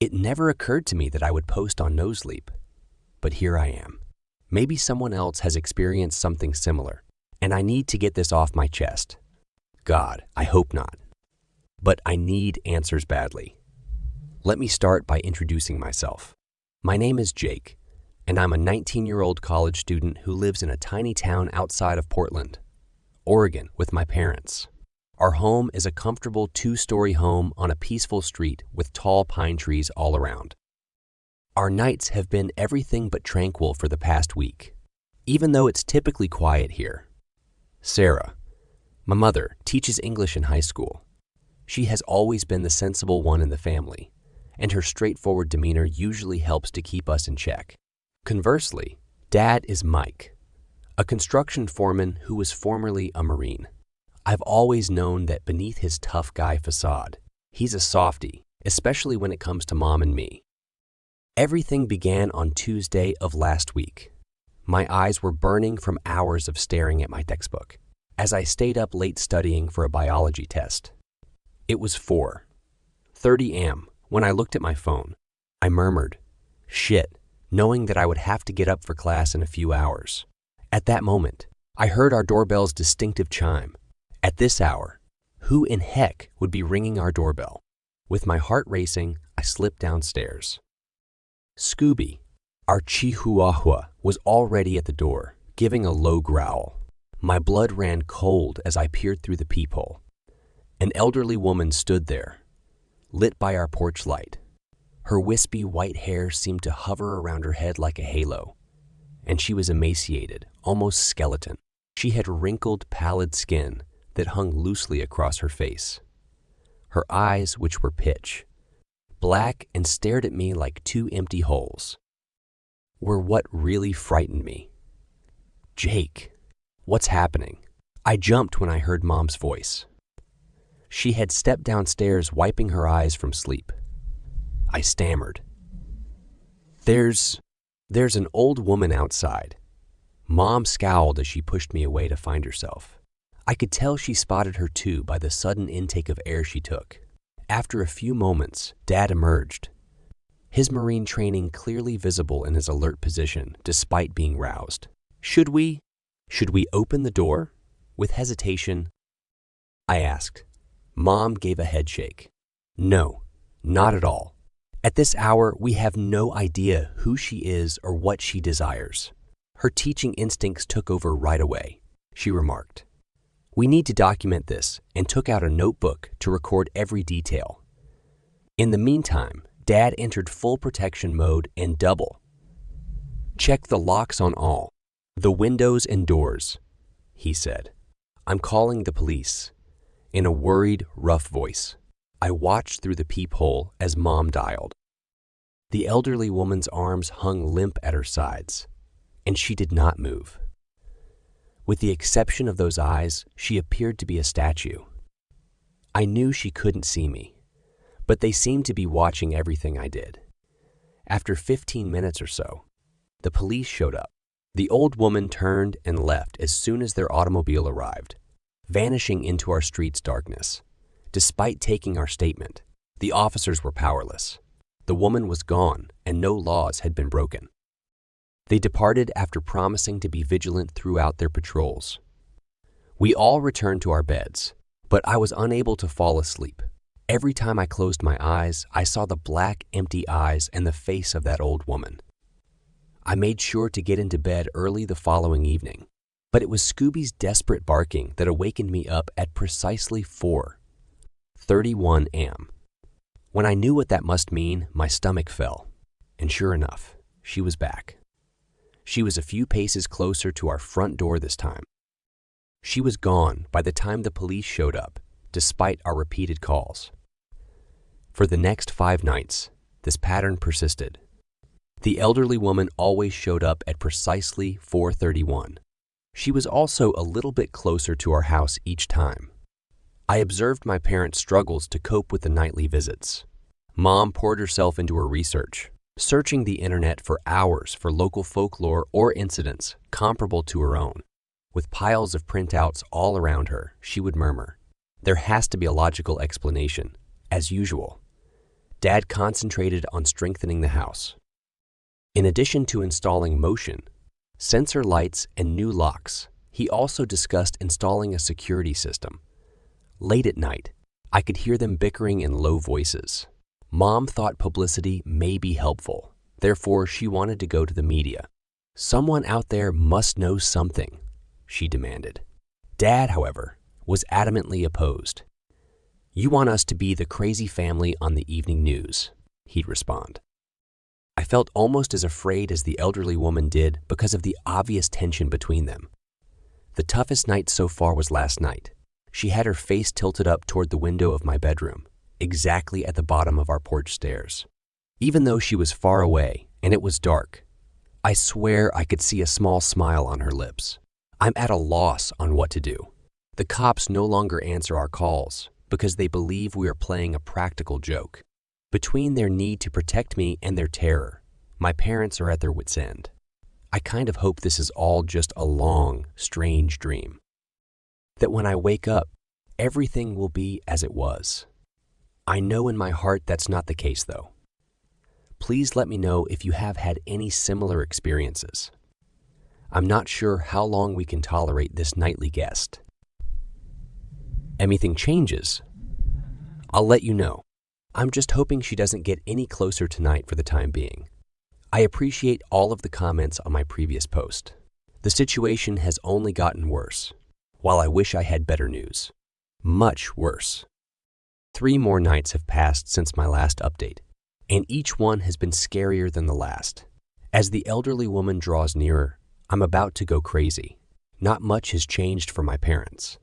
It never occurred to me that I would post on No Sleep, but here I am. Maybe someone else has experienced something similar, and I need to get this off my chest. God, I hope not. But I need answers badly. Let me start by introducing myself. My name is Jake, and I'm a 19-year-old college student who lives in a tiny town outside of Portland, Oregon, with my parents. Our home is a comfortable 2-story home on a peaceful street with tall pine trees all around. Our nights have been everything but tranquil for the past week, even though it's typically quiet here. Sarah, my mother, teaches English in high school. She has always been the sensible one in the family, and her straightforward demeanor usually helps to keep us in check. Conversely, Dad is Mike, a construction foreman who was formerly a Marine. I've always known that beneath his tough guy facade, he's a softie, especially when it comes to Mom and me. Everything began on Tuesday of last week. My eyes were burning from hours of staring at my textbook as I stayed up late studying for a biology test. It was 4:30 a.m. when I looked at my phone. I murmured, "Shit," knowing that I would have to get up for class in a few hours. At that moment, I heard our doorbell's distinctive chime. At this hour, who in heck would be ringing our doorbell? With my heart racing, I slipped downstairs. Scooby, our Chihuahua, was already at the door, giving a low growl. My blood ran cold as I peered through the peephole. An elderly woman stood there, lit by our porch light. Her wispy white hair seemed to hover around her head like a halo, and she was emaciated, almost skeleton. She had wrinkled, pallid skin that hung loosely across her face. Her eyes, which were pitch black and stared at me like 2 empty holes, were what really frightened me. "Jake, what's happening?" I jumped when I heard Mom's voice. She had stepped downstairs, wiping her eyes from sleep. I stammered. There's an old woman outside." Mom scowled as she pushed me away to find herself. I could tell she spotted her too by the sudden intake of air she took. After a few moments, Dad emerged, his Marine training clearly visible in his alert position despite being roused. Should we open the door?" With hesitation, I asked. Mom gave a head shake. "No, not at all. At this hour, we have no idea who she is or what she desires. Her teaching instincts took over right away," she remarked. "We need to document this," and took out a notebook to record every detail. In the meantime, Dad entered full protection mode and double. "Check the locks on all, the windows and doors," he said. "I'm calling the police," in a worried, rough voice. I watched through the peephole as Mom dialed. The elderly woman's arms hung limp at her sides, and she did not move. With the exception of those eyes, she appeared to be a statue. I knew she couldn't see me, but they seemed to be watching everything I did. After 15 minutes or so, the police showed up. The old woman turned and left as soon as their automobile arrived, vanishing into our street's darkness. Despite taking our statement, the officers were powerless. The woman was gone, and no laws had been broken. They departed after promising to be vigilant throughout their patrols. We all returned to our beds, but I was unable to fall asleep. Every time I closed my eyes, I saw the black, empty eyes and the face of that old woman. I made sure to get into bed early the following evening, but it was Scooby's desperate barking that awakened me up at precisely 4:31 a.m. When I knew what that must mean, my stomach fell, and sure enough, she was back. She was a few paces closer to our front door this time. She was gone by the time the police showed up, despite our repeated calls. For the next 5 nights, this pattern persisted. The elderly woman always showed up at precisely 4:31. She was also a little bit closer to our house each time. I observed my parents' struggles to cope with the nightly visits. Mom poured herself into her research, searching the internet for hours for local folklore or incidents comparable to her own. With piles of printouts all around her, she would murmur, "There has to be a logical explanation, as usual." Dad concentrated on strengthening the house. In addition to installing motion, sensor lights, and new locks, he also discussed installing a security system. Late at night, I could hear them bickering in low voices. Mom thought publicity may be helpful, therefore she wanted to go to the media. Someone out there must know something, she demanded. Dad, however, was adamantly opposed. You want us to be the crazy family on the evening news, he'd respond. I felt almost as afraid as the elderly woman did because of the obvious tension between them. The toughest night so far was last night. She had her face tilted up toward the window of my bedroom, exactly at the bottom of our porch stairs. Even though she was far away and it was dark, I swear I could see a small smile on her lips. I'm at a loss on what to do. The cops no longer answer our calls because they believe we are playing a practical joke. Between their need to protect me and their terror, my parents are at their wits' end. I kind of hope this is all just a long, strange dream. That when I wake up, everything will be as it was. I know in my heart that's not the case, though. Please let me know if you have had any similar experiences. I'm not sure how long we can tolerate this nightly guest. Anything changes, I'll let you know. I'm just hoping she doesn't get any closer tonight for the time being. I appreciate all of the comments on my previous post. The situation has only gotten worse, while I wish I had better news. Much worse. 3 more nights have passed since my last update, and each one has been scarier than the last. As the elderly woman draws nearer, I'm about to go crazy. Not much has changed for my parents.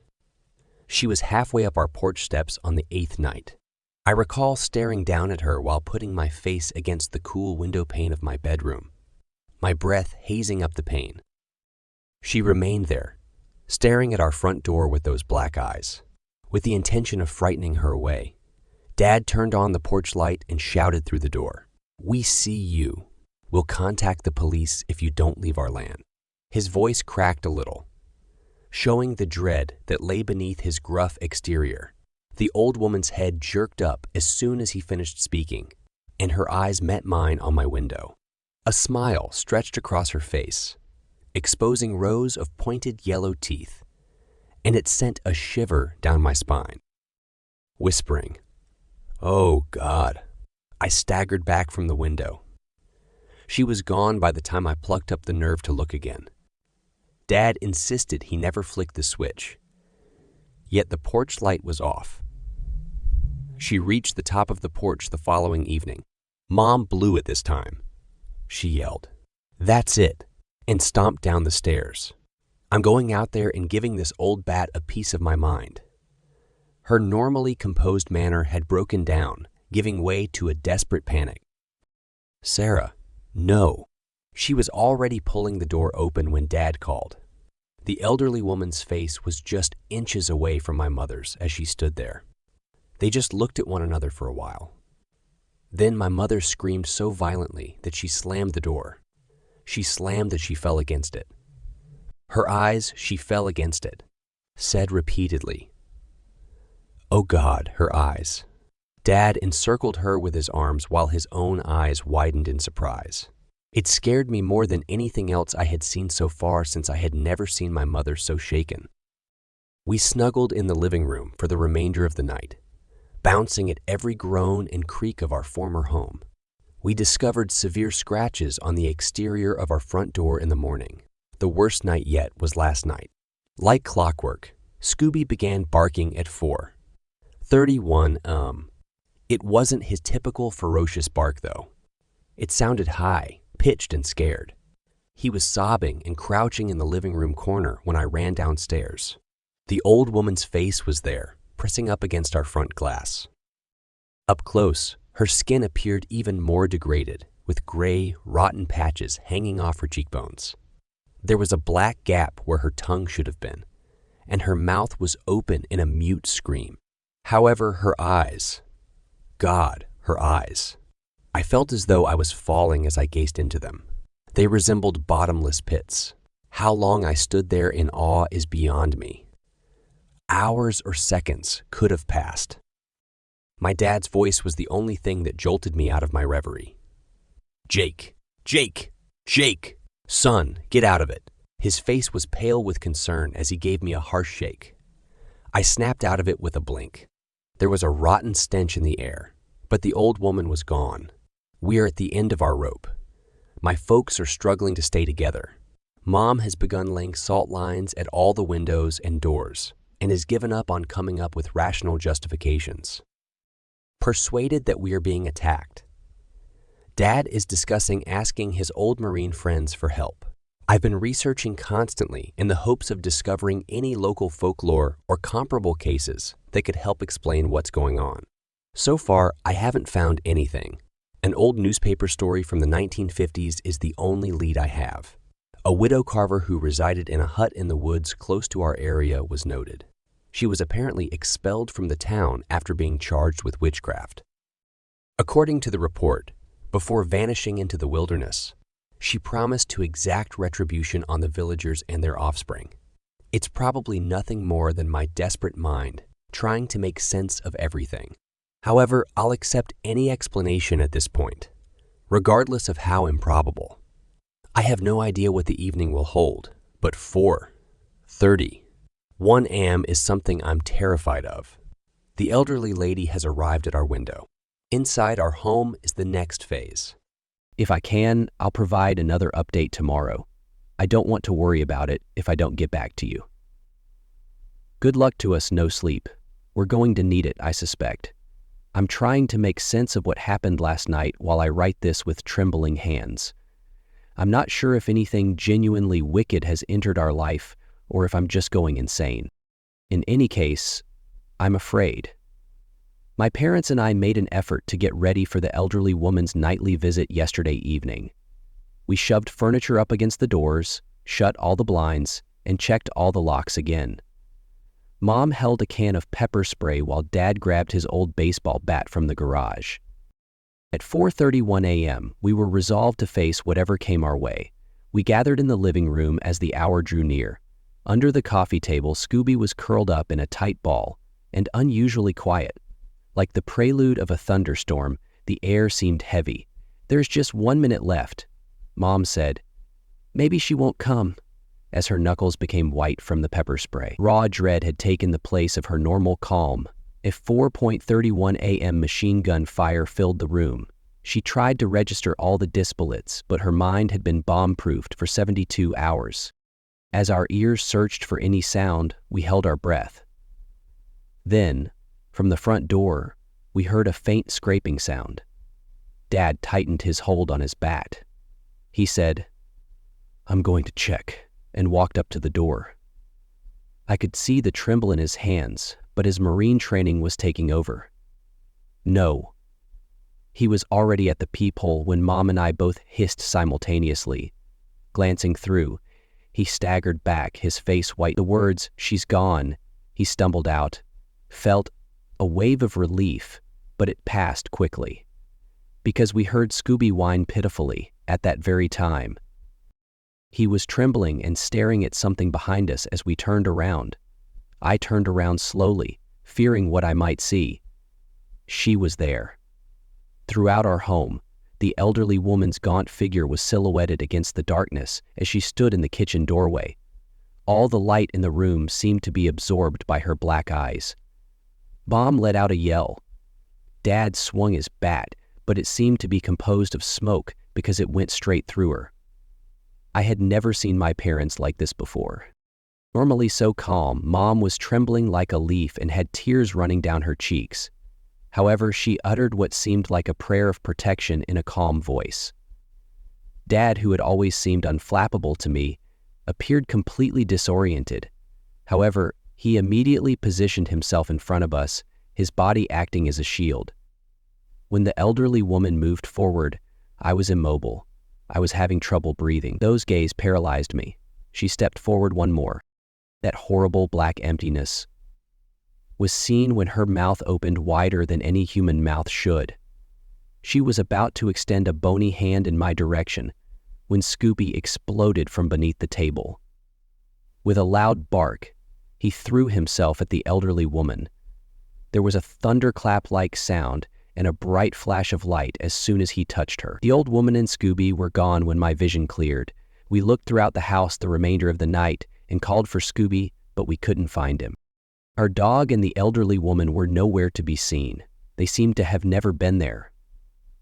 She was halfway up our porch steps on the 8th night. I recall staring down at her while putting my face against the cool window pane of my bedroom, my breath hazing up the pane. She remained there, staring at our front door with those black eyes, with the intention of frightening her away. Dad turned on the porch light and shouted through the door, "We see you. We'll contact the police if you don't leave our land." His voice cracked a little, showing the dread that lay beneath his gruff exterior. The old woman's head jerked up as soon as he finished speaking, and her eyes met mine on my window. A smile stretched across her face, exposing rows of pointed yellow teeth, and it sent a shiver down my spine. Whispering, "Oh, God," I staggered back from the window. She was gone by the time I plucked up the nerve to look again. Dad insisted he never flicked the switch, yet the porch light was off. She reached the top of the porch the following evening. "Mom blew it this time," she yelled. "That's it," and stomped down the stairs. I'm going out there and giving this old bat a piece of my mind. Her normally composed manner had broken down, giving way to a desperate panic. "Sarah, no." She was already pulling the door open when Dad called. The elderly woman's face was just inches away from my mother's as she stood there. They just looked at one another for a while. Then my mother screamed so violently that she slammed the door. She slammed that she fell against it. Her eyes, she fell against it, said repeatedly. "Oh God," her eyes. Dad encircled her with his arms while his own eyes widened in surprise. It scared me more than anything else I had seen so far, since I had never seen my mother so shaken. We snuggled in the living room for the remainder of the night, bouncing at every groan and creak of our former home. We discovered severe scratches on the exterior of our front door in the morning. The worst night yet was last night. Like clockwork, Scooby began barking at 4:31 It wasn't his typical ferocious bark, though. It sounded high, pitched and scared. He was sobbing and crouching in the living room corner when I ran downstairs. The old woman's face was there, pressing up against our front glass. Up close, her skin appeared even more degraded, with gray, rotten patches hanging off her cheekbones. There was a black gap where her tongue should have been, and her mouth was open in a mute scream. However, her eyes, God, her eyes. I felt as though I was falling as I gazed into them. They resembled bottomless pits. How long I stood there in awe is beyond me. Hours or seconds could have passed. My dad's voice was the only thing that jolted me out of my reverie. "Jake! Jake! Jake! Son, get out of it!" His face was pale with concern as he gave me a harsh shake. I snapped out of it with a blink. There was a rotten stench in the air, but the old woman was gone. We are at the end of our rope. My folks are struggling to stay together. Mom has begun laying salt lines at all the windows and doors and has given up on coming up with rational justifications. Persuaded that we are being attacked, Dad is discussing asking his old Marine friends for help. I've been researching constantly in the hopes of discovering any local folklore or comparable cases that could help explain what's going on. So far, I haven't found anything. An old newspaper story from the 1950s is the only lead I have. A widow carver who resided in a hut in the woods close to our area was noted. She was apparently expelled from the town after being charged with witchcraft. According to the report, before vanishing into the wilderness, she promised to exact retribution on the villagers and their offspring. It's probably nothing more than my desperate mind trying to make sense of everything. However, I'll accept any explanation at this point, regardless of how improbable. I have no idea what the evening will hold, but 4:30, 1 a.m. is something I'm terrified of. The elderly lady has arrived at our window. Inside our home is the next phase. If I can, I'll provide another update tomorrow. I don't want to worry about it if I don't get back to you. Good luck to us, no sleep. We're going to need it, I suspect. I'm trying to make sense of what happened last night while I write this with trembling hands. I'm not sure if anything genuinely wicked has entered our life or if I'm just going insane. In any case, I'm afraid. My parents and I made an effort to get ready for the elderly woman's nightly visit yesterday evening. We shoved furniture up against the doors, shut all the blinds, and checked all the locks again. Mom held a can of pepper spray while Dad grabbed his old baseball bat from the garage. At 4:31 a.m., we were resolved to face whatever came our way. We gathered in the living room as the hour drew near. Under the coffee table, Scooby was curled up in a tight ball and unusually quiet. Like the prelude of a thunderstorm, the air seemed heavy. "There's just 1 minute left," Mom said. "Maybe she won't come," as her knuckles became white from the pepper spray. Raw dread had taken the place of her normal calm. At 4:31 a.m., machine gun fire filled the room. She tried to register all the disbullets, but her mind had been bomb-proofed for 72 hours. As our ears searched for any sound, we held our breath. Then, from the front door, we heard a faint scraping sound. Dad tightened his hold on his bat. He said, "I'm going to check," and walked up to the door. I could see the tremble in his hands, but his Marine training was taking over. No. He was already at the peephole when Mom and I both hissed simultaneously. Glancing through, he staggered back, his face white. The words, "She's gone," he stumbled out, felt a wave of relief, but it passed quickly. Because we heard Scooby whine pitifully at that very time. He was trembling and staring at something behind us as we turned around. I turned around slowly, fearing what I might see. She was there. Throughout our home, the elderly woman's gaunt figure was silhouetted against the darkness as she stood in the kitchen doorway. All the light in the room seemed to be absorbed by her black eyes. Mom let out a yell. Dad swung his bat, but it seemed to be composed of smoke because it went straight through her. I had never seen my parents like this before. Normally so calm, Mom was trembling like a leaf and had tears running down her cheeks. However, she uttered what seemed like a prayer of protection in a calm voice. Dad, who had always seemed unflappable to me, appeared completely disoriented. However, he immediately positioned himself in front of us, his body acting as a shield. When the elderly woman moved forward, I was immobile. I was having trouble breathing. Those gaze paralyzed me. She stepped forward one more. That horrible black emptiness was seen when her mouth opened wider than any human mouth should. She was about to extend a bony hand in my direction when Scooby exploded from beneath the table. With a loud bark, he threw himself at the elderly woman. There was a thunderclap-like sound and a bright flash of light as soon as he touched her. The old woman and Scooby were gone when my vision cleared. We looked throughout the house the remainder of the night and called for Scooby, but we couldn't find him. Our dog and the elderly woman were nowhere to be seen. They seemed to have never been there.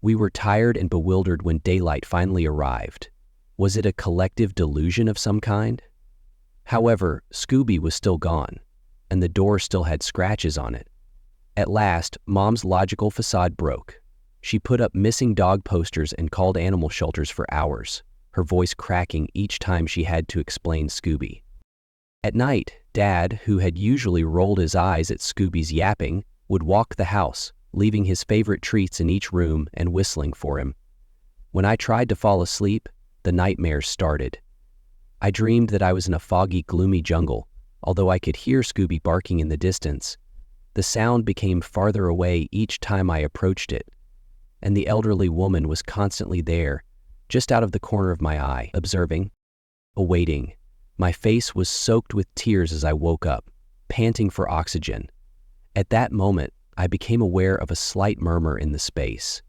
We were tired and bewildered when daylight finally arrived. Was it a collective delusion of some kind? However, Scooby was still gone, and the door still had scratches on it. At last, Mom's logical facade broke. She put up missing dog posters and called animal shelters for hours, her voice cracking each time she had to explain Scooby. At night, Dad, who had usually rolled his eyes at Scooby's yapping, would walk the house, leaving his favorite treats in each room and whistling for him. When I tried to fall asleep, the nightmares started. I dreamed that I was in a foggy, gloomy jungle, although I could hear Scooby barking in the distance. The sound became farther away each time I approached it, and the elderly woman was constantly there, just out of the corner of my eye, observing, awaiting. My face was soaked with tears as I woke up, panting for oxygen. At that moment, I became aware of a slight murmur in the space.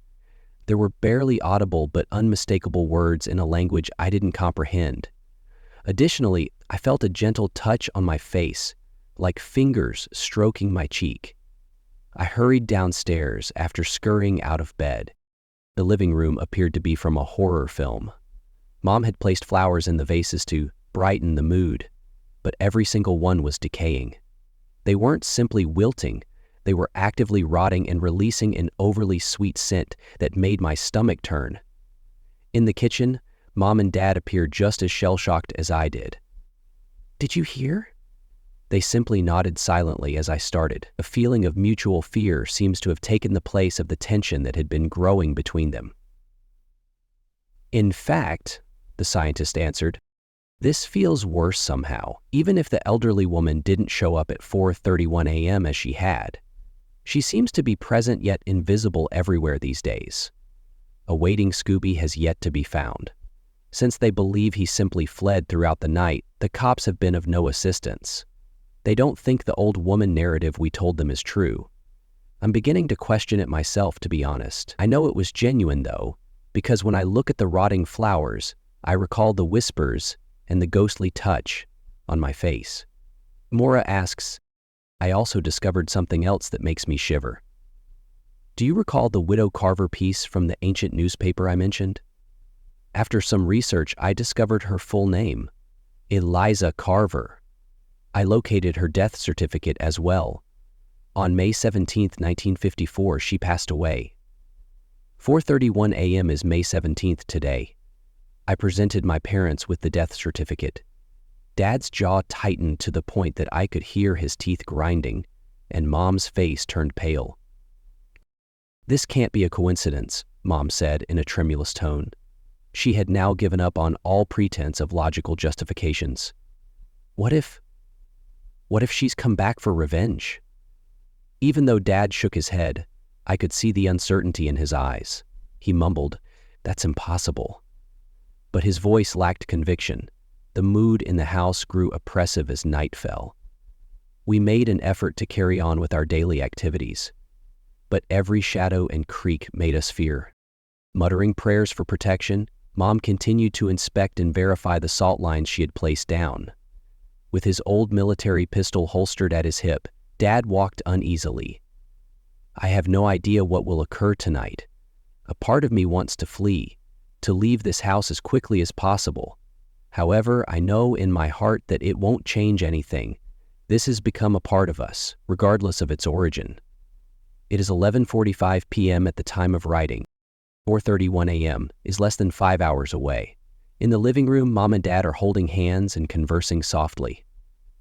There were barely audible but unmistakable words in a language I didn't comprehend. Additionally, I felt a gentle touch on my face, like fingers stroking my cheek. I hurried downstairs after scurrying out of bed. The living room appeared to be from a horror film. Mom had placed flowers in the vases to brighten the mood, but every single one was decaying. They weren't simply wilting, they were actively rotting and releasing an overly sweet scent that made my stomach turn. In the kitchen, Mom and Dad appeared just as shell-shocked as I did. "Did you hear?" They simply nodded silently as I started. A feeling of mutual fear seems to have taken the place of the tension that had been growing between them. "In fact," the scientist answered, "this feels worse somehow, even if the elderly woman didn't show up at 4:31 a.m. as she had. She seems to be present yet invisible everywhere these days. Awaiting Scooby has yet to be found. Since they believe he simply fled throughout the night, the cops have been of no assistance. They don't think the old woman narrative we told them is true. I'm beginning to question it myself, to be honest. I know it was genuine, though, because when I look at the rotting flowers, I recall the whispers and the ghostly touch on my face." Mora asks, "I also discovered something else that makes me shiver. Do you recall the Widow Carver piece from the ancient newspaper I mentioned? After some research, I discovered her full name, Eliza Carver. I located her death certificate as well. On May 17, 1954, she passed away. 4:31 a.m. is May 17th today. I presented my parents with the death certificate. Dad's jaw tightened to the point that I could hear his teeth grinding, and Mom's face turned pale. "This can't be a coincidence," Mom said in a tremulous tone. She had now given up on all pretense of logical justifications. What if she's come back for revenge?" Even though Dad shook his head, I could see the uncertainty in his eyes. He mumbled, "That's impossible." But his voice lacked conviction. The mood in the house grew oppressive as night fell. We made an effort to carry on with our daily activities, but every shadow and creak made us fear. Muttering prayers for protection, Mom continued to inspect and verify the salt lines she had placed down. With his old military pistol holstered at his hip, Dad walked uneasily. "I have no idea what will occur tonight. A part of me wants to flee, to leave this house as quickly as possible. However, I know in my heart that it won't change anything. This has become a part of us, regardless of its origin." It is 11:45 p.m. at the time of writing. 4:31 a.m. is less than 5 hours away. In the living room, Mom and Dad are holding hands and conversing softly.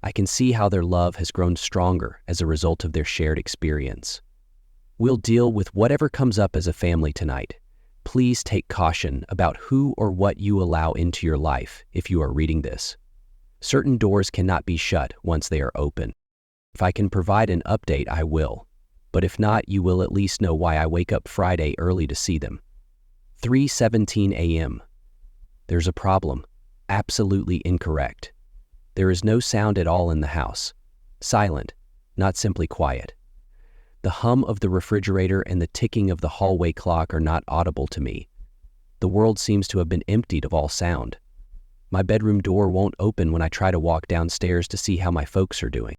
I can see how their love has grown stronger as a result of their shared experience. "We'll deal with whatever comes up as a family tonight. Please take caution about who or what you allow into your life if you are reading this. Certain doors cannot be shut once they are open. If I can provide an update, I will. But if not, you will at least know why I wake up Friday early to see them. 3:17 a.m. There's a problem. Absolutely incorrect. There is no sound at all in the house. Silent, not simply quiet. The hum of the refrigerator and the ticking of the hallway clock are not audible to me. The world seems to have been emptied of all sound. My bedroom door won't open when I try to walk downstairs to see how my folks are doing.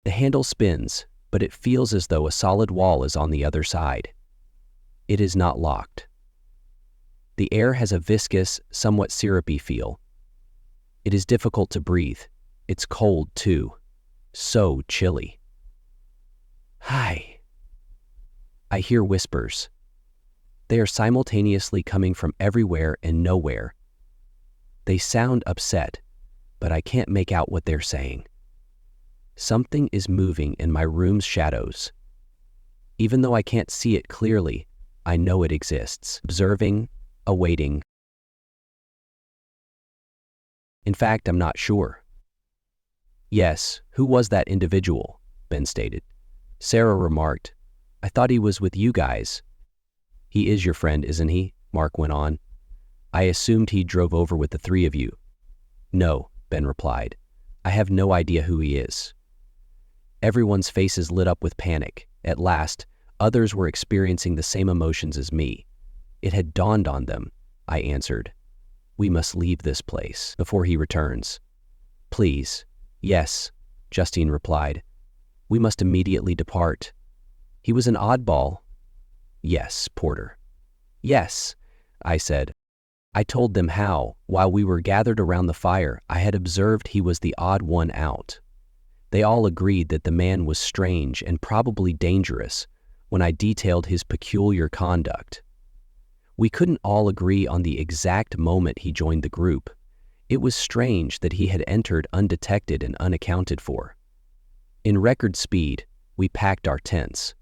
The handle spins, but it feels as though a solid wall is on the other side. It is not locked. The air has a viscous, somewhat syrupy feel. It is difficult to breathe. It's cold, too. So chilly. Hi. I hear whispers. They are simultaneously coming from everywhere and nowhere. They sound upset, but I can't make out what they're saying. Something is moving in my room's shadows. Even though I can't see it clearly, I know it exists. Observing, awaiting. In fact, I'm not sure. Yes, who was that individual? Ben stated. Sarah remarked, I thought he was with you guys. He is your friend, isn't he? Mark went on. I assumed he drove over with the three of you. No, Ben replied. I have no idea who he is. Everyone's faces lit up with panic. At last, others were experiencing the same emotions as me. It had dawned on them. I answered. We must leave this place before he returns. Please. Yes, Justine replied. We must immediately depart. He was an oddball. Yes, Porter. Yes, I said. I told them how, while we were gathered around the fire, I had observed he was the odd one out. They all agreed that the man was strange and probably dangerous when I detailed his peculiar conduct. We couldn't all agree on the exact moment he joined the group. It was strange that he had entered undetected and unaccounted for. In record speed, we packed our tents.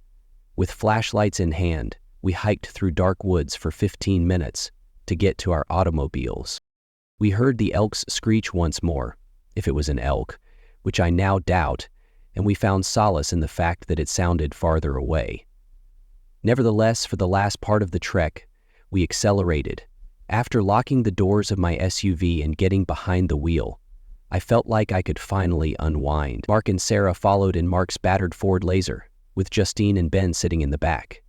With flashlights in hand, we hiked through dark woods for 15 minutes to get to our automobiles. We heard the elks screech once more, if it was an elk, which I now doubt, and we found solace in the fact that it sounded farther away. Nevertheless, for the last part of the trek, we accelerated. After locking the doors of my SUV and getting behind the wheel, I felt like I could finally unwind. Mark and Sarah followed in Mark's battered Ford Laser, with Justine and Ben sitting in the back.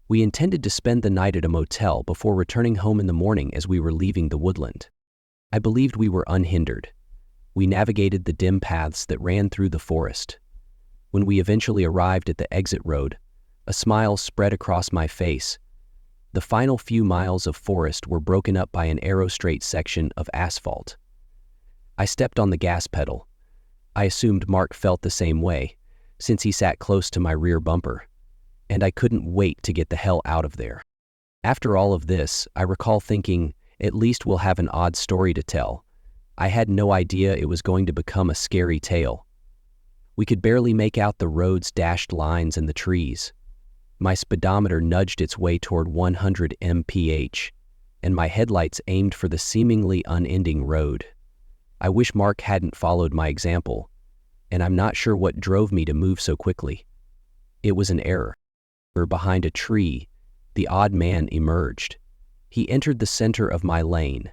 We intended to spend the night at a motel before returning home in the morning as we were leaving the woodland. I believed we were unhindered. We navigated the dim paths that ran through the forest. When we eventually arrived at the exit road, a smile spread across my face. The final few miles of forest were broken up by an arrow-straight section of asphalt. I stepped on the gas pedal. I assumed Mark felt the same way, since he sat close to my rear bumper, and I couldn't wait to get the hell out of there. After all of this, I recall thinking, at least we'll have an odd story to tell. I had no idea it was going to become a scary tale. We could barely make out the road's dashed lines and the trees. My speedometer nudged its way toward 100 mph, and my headlights aimed for the seemingly unending road. I wish Mark hadn't followed my example, and I'm not sure what drove me to move so quickly. It was an error. Behind a tree, the odd man emerged. He entered the center of my lane.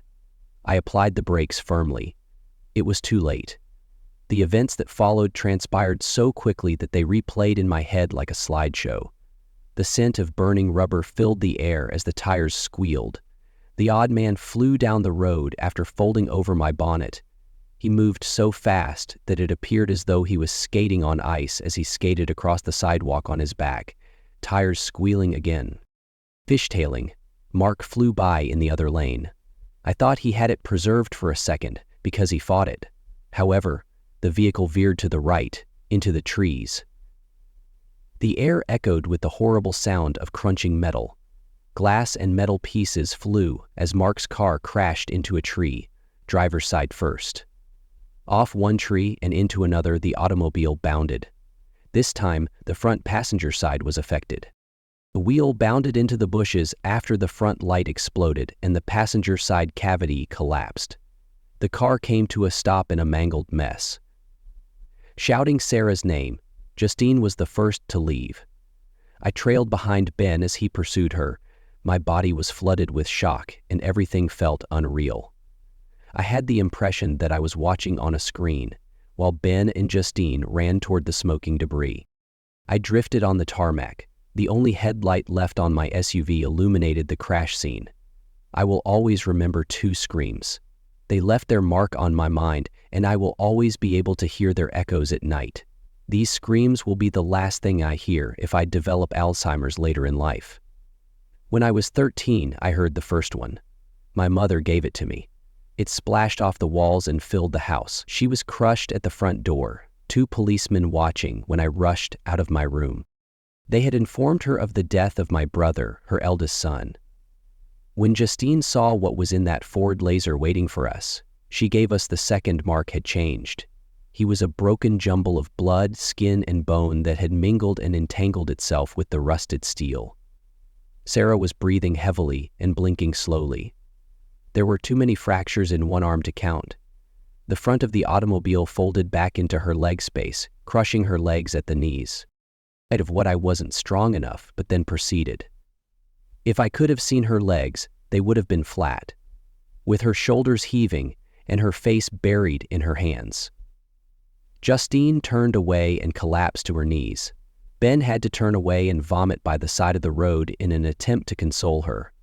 I applied the brakes firmly. It was too late. The events that followed transpired so quickly that they replayed in my head like a slideshow. The scent of burning rubber filled the air as the tires squealed. The odd man flew down the road after folding over my bonnet. He moved so fast that it appeared as though he was skating on ice as he skated across the sidewalk on his back, tires squealing again. Fishtailing, Mark flew by in the other lane. I thought he had it preserved for a second because he fought it. However, the vehicle veered to the right, into the trees. The air echoed with the horrible sound of crunching metal. Glass and metal pieces flew as Mark's car crashed into a tree, driver's side first. Off one tree and into another, the automobile bounded. This time, the front passenger side was affected. The wheel bounded into the bushes after the front light exploded and the passenger side cavity collapsed. The car came to a stop in a mangled mess. Shouting Sarah's name, Justine was the first to leave. I trailed behind Ben as he pursued her. My body was flooded with shock and everything felt unreal. I had the impression that I was watching on a screen, while Ben and Justine ran toward the smoking debris. I drifted on the tarmac. The only headlight left on my SUV illuminated the crash scene. I will always remember two screams. They left their mark on my mind, and I will always be able to hear their echoes at night. These screams will be the last thing I hear if I develop Alzheimer's later in life. When I was 13, I heard the first one. My mother gave it to me. It splashed off the walls and filled the house. She was crushed at the front door, two policemen watching when I rushed out of my room. They had informed her of the death of my brother, her eldest son. When Justine saw what was in that Ford Laser waiting for us, she gave us the second Mark had changed. He was a broken jumble of blood, skin, and bone that had mingled and entangled itself with the rusted steel. Sarah was breathing heavily and blinking slowly. There were too many fractures in one arm to count. The front of the automobile folded back into her leg space, crushing her legs at the knees. Of what I wasn't strong enough, but then proceeded. If I could have seen her legs, they would have been flat, with her shoulders heaving and her face buried in her hands. Justine turned away and collapsed to her knees. Ben had to turn away and vomit by the side of the road in an attempt to console her.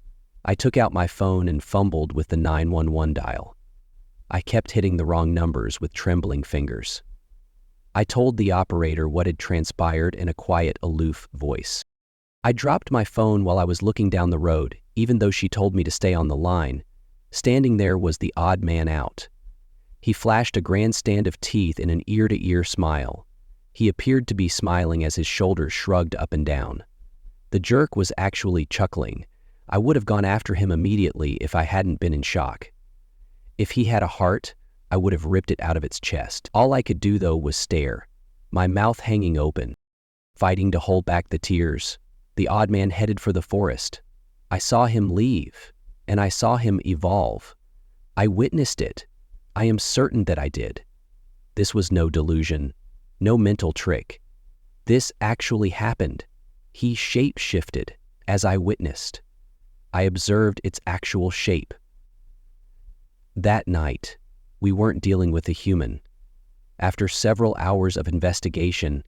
I took out my phone and fumbled with the 911 dial. I kept hitting the wrong numbers with trembling fingers. I told the operator what had transpired in a quiet, aloof voice. I dropped my phone while I was looking down the road, even though she told me to stay on the line. Standing there was the odd man out. He flashed a grandstand of teeth in an ear-to-ear smile. He appeared to be smiling as his shoulders shrugged up and down. The jerk was actually chuckling. I would have gone after him immediately if I hadn't been in shock. If he had a heart, I would have ripped it out of its chest. All I could do, though, was stare, my mouth hanging open, fighting to hold back the tears. The odd man headed for the forest. I saw him leave, and I saw him evolve. I witnessed it. I am certain that I did. This was no delusion, no mental trick. This actually happened. He shape-shifted, as I witnessed. I observed its actual shape. That night, we weren't dealing with a human. After several hours of investigation,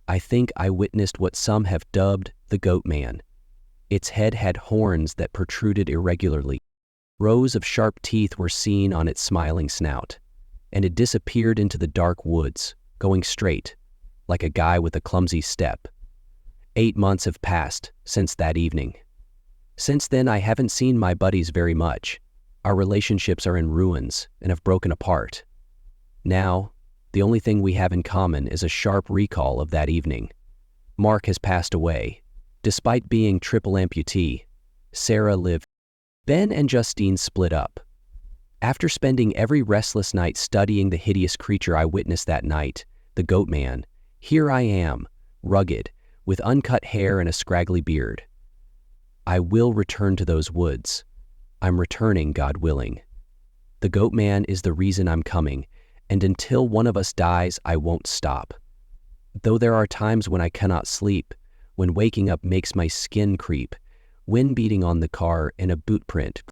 I think I witnessed what some have dubbed the Goat Man. Its head had horns that protruded irregularly. Rows of sharp teeth were seen on its smiling snout, and it disappeared into the dark woods, going straight, like a guy with a clumsy step. 8 months have passed since that evening. Since then, I haven't seen my buddies very much. Our relationships are in ruins and have broken apart. Now, the only thing we have in common is a sharp recall of that evening. Mark has passed away. Despite being triple amputee, Sarah lived. Ben and Justine split up. After spending every restless night studying the hideous creature I witnessed that night, the Goat Man, here I am, rugged, with uncut hair and a scraggly beard. I will return to those woods. I'm returning, God willing. The Goat Man is the reason I'm coming, and until one of us dies, I won't stop. Though there are times when I cannot sleep, when waking up makes my skin creep, wind beating on the car and a boot print